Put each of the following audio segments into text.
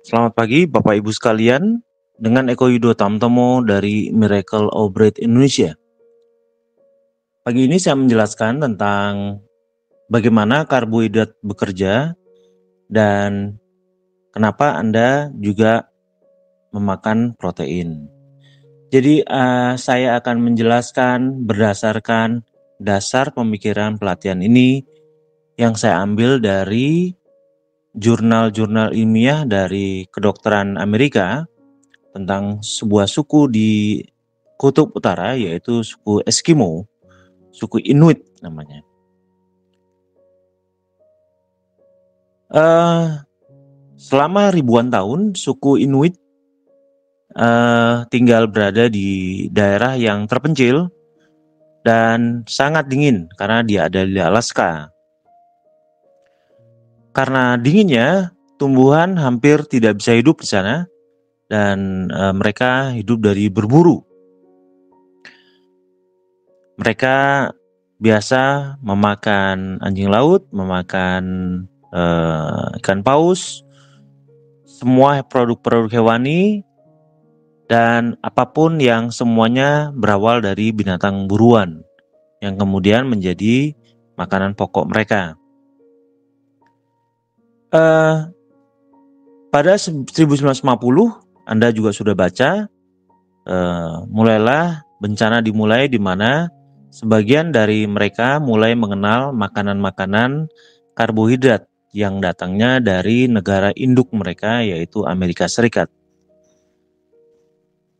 Selamat pagi Bapak Ibu sekalian, dengan Eko Yudo Tamtomo dari Miracle of Bread Indonesia. Pagi ini saya menjelaskan tentang bagaimana karbohidrat bekerja dan kenapa Anda juga memakan protein. Jadi saya akan menjelaskan berdasarkan dasar pemikiran pelatihan ini yang saya ambil dari jurnal-jurnal ilmiah dari kedokteran Amerika tentang sebuah suku di Kutub Utara, yaitu suku Eskimo, suku Inuit namanya. Selama ribuan tahun, suku Inuit tinggal berada di daerah yang terpencil dan sangat dingin karena dia ada di Alaska. Karena dinginnya, tumbuhan hampir tidak bisa hidup di sana dan mereka hidup dari berburu. Mereka biasa memakan anjing laut, memakan ikan paus, semua produk-produk hewani, dan apapun yang semuanya berawal dari binatang buruan yang kemudian menjadi makanan pokok mereka. Pada 1950, Anda juga sudah baca, mulailah bencana dimulai di mana sebagian dari mereka mulai mengenal makanan-makanan karbohidrat yang datangnya dari negara induk mereka, yaitu Amerika Serikat.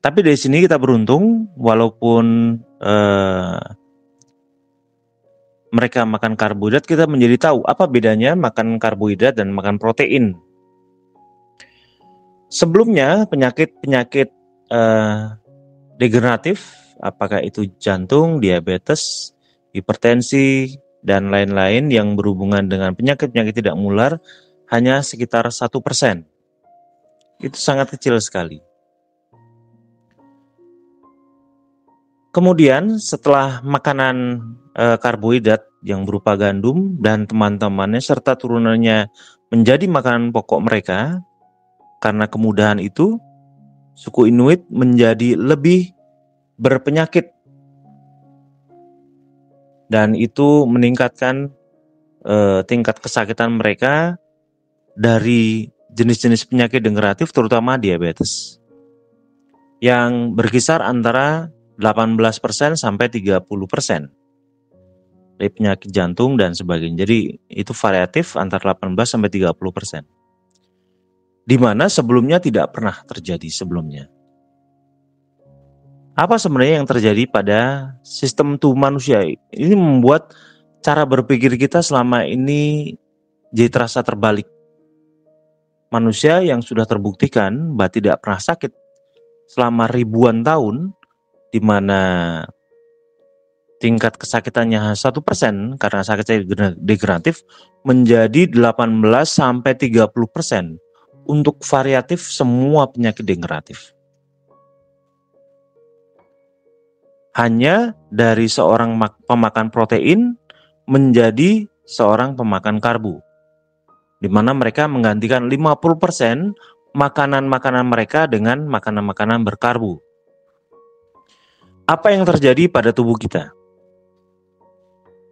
Tapi dari sini kita beruntung, walaupun mereka makan karbohidrat, kita menjadi tahu apa bedanya makan karbohidrat dan makan protein. Sebelumnya penyakit-penyakit degeneratif, apakah itu jantung, diabetes, hipertensi, dan lain-lain yang berhubungan dengan penyakit-penyakit tidak menular hanya sekitar 1%. Itu sangat kecil sekali. Kemudian setelah makanan karbohidrat yang berupa gandum dan teman-temannya serta turunannya menjadi makanan pokok mereka, karena kemudahan itu, suku Inuit menjadi lebih berpenyakit dan itu meningkatkan tingkat kesakitan mereka dari jenis-jenis penyakit degeneratif, terutama diabetes, yang berkisar antara 18% sampai 30% dari penyakit jantung dan sebagainya. Jadi itu variatif antara 18 sampai 30%. Di mana sebelumnya tidak pernah terjadi sebelumnya. Apa sebenarnya yang terjadi pada sistem tubuh manusia? Ini membuat cara berpikir kita selama ini jadi terasa terbalik. Manusia yang sudah terbuktikan bahwa tidak pernah sakit selama ribuan tahun, di mana tingkat kesakitannya 1% karena sakitnya degeneratif, menjadi 18 sampai 30% untuk variatif semua penyakit degeneratif. Hanya dari seorang pemakan protein menjadi seorang pemakan karbo, di mana mereka menggantikan 50% makanan-makanan mereka dengan makanan-makanan berkarbo. Apa yang terjadi pada tubuh kita?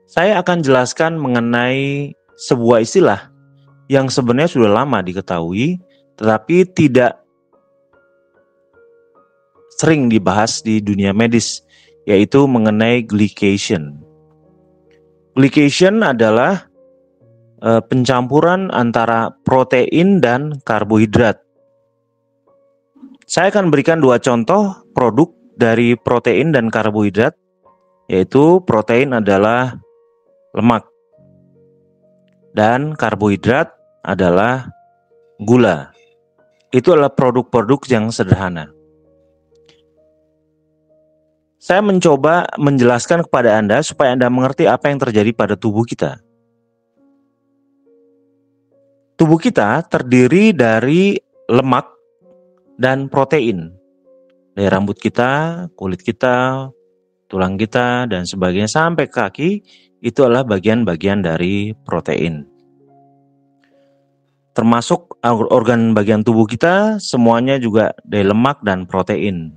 Saya akan jelaskan mengenai sebuah istilah yang sebenarnya sudah lama diketahui, tetapi tidak sering dibahas di dunia medis, yaitu mengenai glycation. Glycation adalah pencampuran antara protein dan karbohidrat. Saya akan berikan dua contoh produk dari protein dan karbohidrat, yaitu protein adalah lemak dan karbohidrat adalah gula. Itu adalah produk-produk yang sederhana. Saya mencoba menjelaskan kepada Anda supaya Anda mengerti apa yang terjadi pada tubuh kita. Tubuh kita terdiri dari lemak dan protein. Dari rambut kita, kulit kita, tulang kita, dan sebagainya sampai kaki, itu adalah bagian-bagian dari protein. Termasuk organ bagian tubuh kita semuanya juga dari lemak dan protein.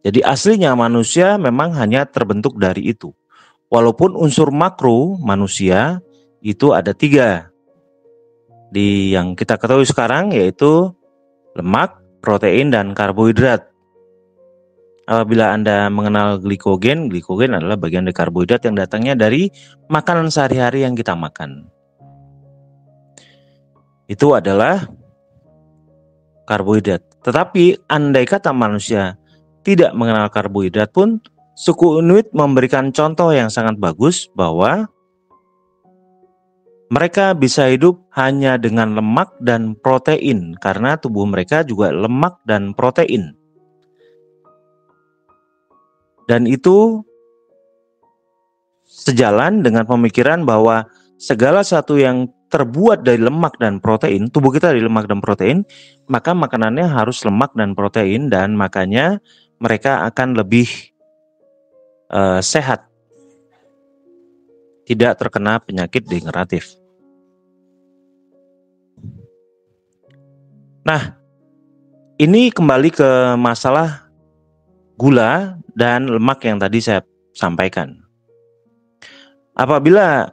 Jadi aslinya manusia memang hanya terbentuk dari itu. Walaupun unsur makro manusia itu ada 3. Di yang kita ketahui sekarang yaitu lemak, protein, dan karbohidrat. Apabila Anda mengenal glikogen adalah bagian dari karbohidrat yang datangnya dari makanan sehari-hari yang kita makan. Itu adalah karbohidrat. Tetapi andai kata manusia tidak mengenal karbohidrat pun, suku Inuit memberikan contoh yang sangat bagus bahwa mereka bisa hidup hanya dengan lemak dan protein karena tubuh mereka juga lemak dan protein. Dan itu sejalan dengan pemikiran bahwa segala sesuatu yang terbuat dari lemak dan protein, tubuh kita dari lemak dan protein, maka makanannya harus lemak dan protein, dan makanya mereka akan lebih sehat, tidak terkena penyakit degeneratif. Nah, ini kembali ke masalah gula dan lemak yang tadi saya sampaikan. Apabila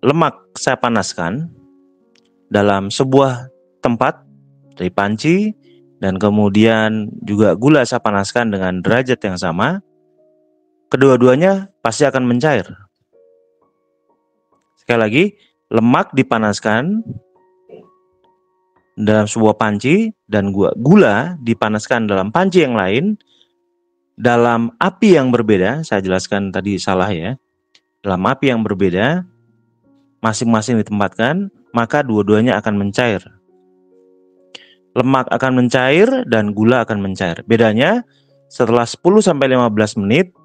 lemak saya panaskan dalam sebuah tempat dari panci, dan kemudian juga gula saya panaskan dengan derajat yang sama, kedua-duanya pasti akan mencair. Sekali lagi, lemak dipanaskan dalam sebuah panci dan gula dipanaskan dalam panci yang lain dalam api yang berbeda. Saya jelaskan tadi salah ya. Dalam api yang berbeda, masing-masing ditempatkan, maka dua-duanya akan mencair. Lemak akan mencair dan gula akan mencair. Bedanya, setelah 10-15 menit,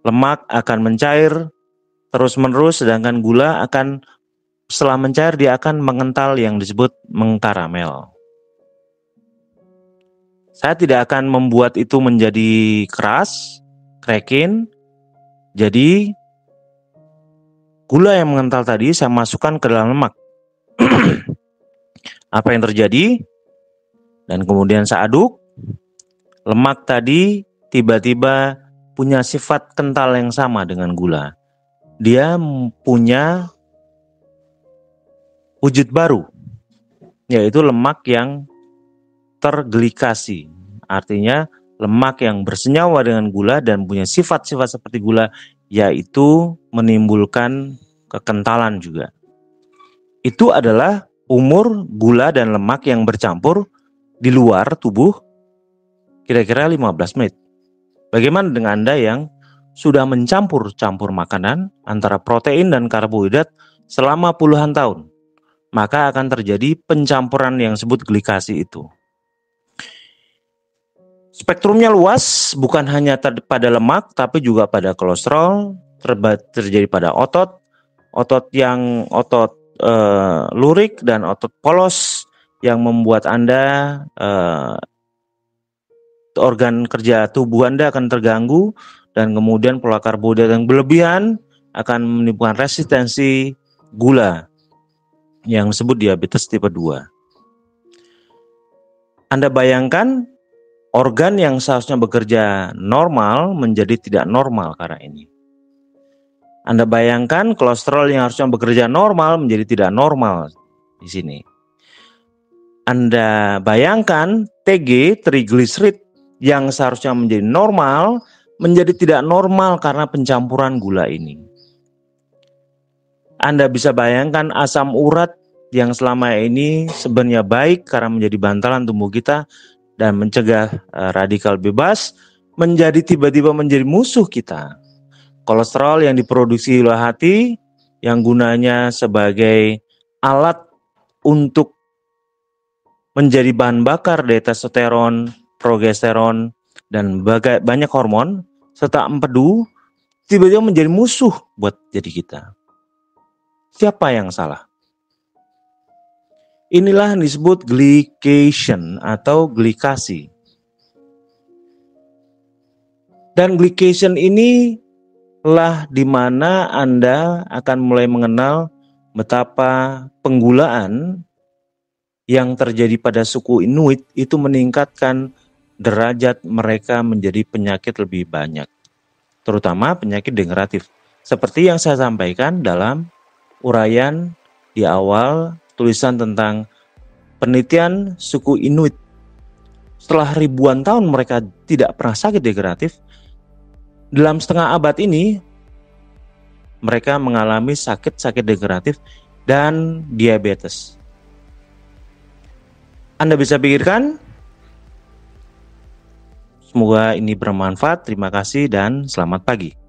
lemak akan mencair terus-menerus, sedangkan gula akan, setelah mencair, dia akan mengental yang disebut mengkaramel. Saya tidak akan membuat itu menjadi keras, cracking. Jadi, gula yang mengental tadi saya masukkan ke dalam lemak. Apa yang terjadi? Dan kemudian saya aduk. Lemak tadi tiba-tiba punya sifat kental yang sama dengan gula. Dia punya wujud baru, yaitu lemak yang terglikasi. Artinya lemak yang bersenyawa dengan gula dan punya sifat-sifat seperti gula, yaitu menimbulkan kekentalan juga. Itu adalah umur gula dan lemak yang bercampur di luar tubuh kira-kira 15 menit. Bagaimana dengan Anda yang sudah mencampur-campur makanan antara protein dan karbohidrat selama puluhan tahun? Maka akan terjadi pencampuran yang disebut glikasi itu. Spektrumnya luas, bukan hanya pada lemak, tapi juga pada kolesterol, terjadi pada otot lurik dan otot polos yang membuat Anda organ kerja tubuh Anda akan terganggu, dan kemudian pola karbohidrat yang berlebihan akan menimbulkan resistensi gula yang disebut diabetes tipe 2. Anda bayangkan organ yang seharusnya bekerja normal menjadi tidak normal karena ini. Anda bayangkan kolesterol yang harusnya bekerja normal menjadi tidak normal di sini. Anda bayangkan TG, trigliserid, yang seharusnya menjadi normal menjadi tidak normal karena pencampuran gula ini. Anda bisa bayangkan asam urat yang selama ini sebenarnya baik karena menjadi bantalan tubuh kita dan mencegah radikal bebas, menjadi tiba-tiba menjadi musuh kita. Kolesterol yang diproduksi oleh hati yang gunanya sebagai alat untuk menjadi bahan bakar dari testosteron, progesteron, dan banyak hormon serta empedu, tiba-tiba menjadi musuh buat jadi kita. Siapa yang salah? Inilah yang disebut glycation atau glikasi. Dan glycation ini lah di mana Anda akan mulai mengenal betapa penggulaan yang terjadi pada suku Inuit itu meningkatkan derajat mereka menjadi penyakit lebih banyak, terutama penyakit degeneratif. Seperti yang saya sampaikan dalam uraian di awal tulisan tentang penelitian suku Inuit. Setelah ribuan tahun mereka tidak pernah sakit degeneratif, dalam setengah abad ini mereka mengalami sakit-sakit degeneratif dan diabetes. Anda bisa pikirkan. Semoga ini bermanfaat. Terima kasih dan selamat pagi.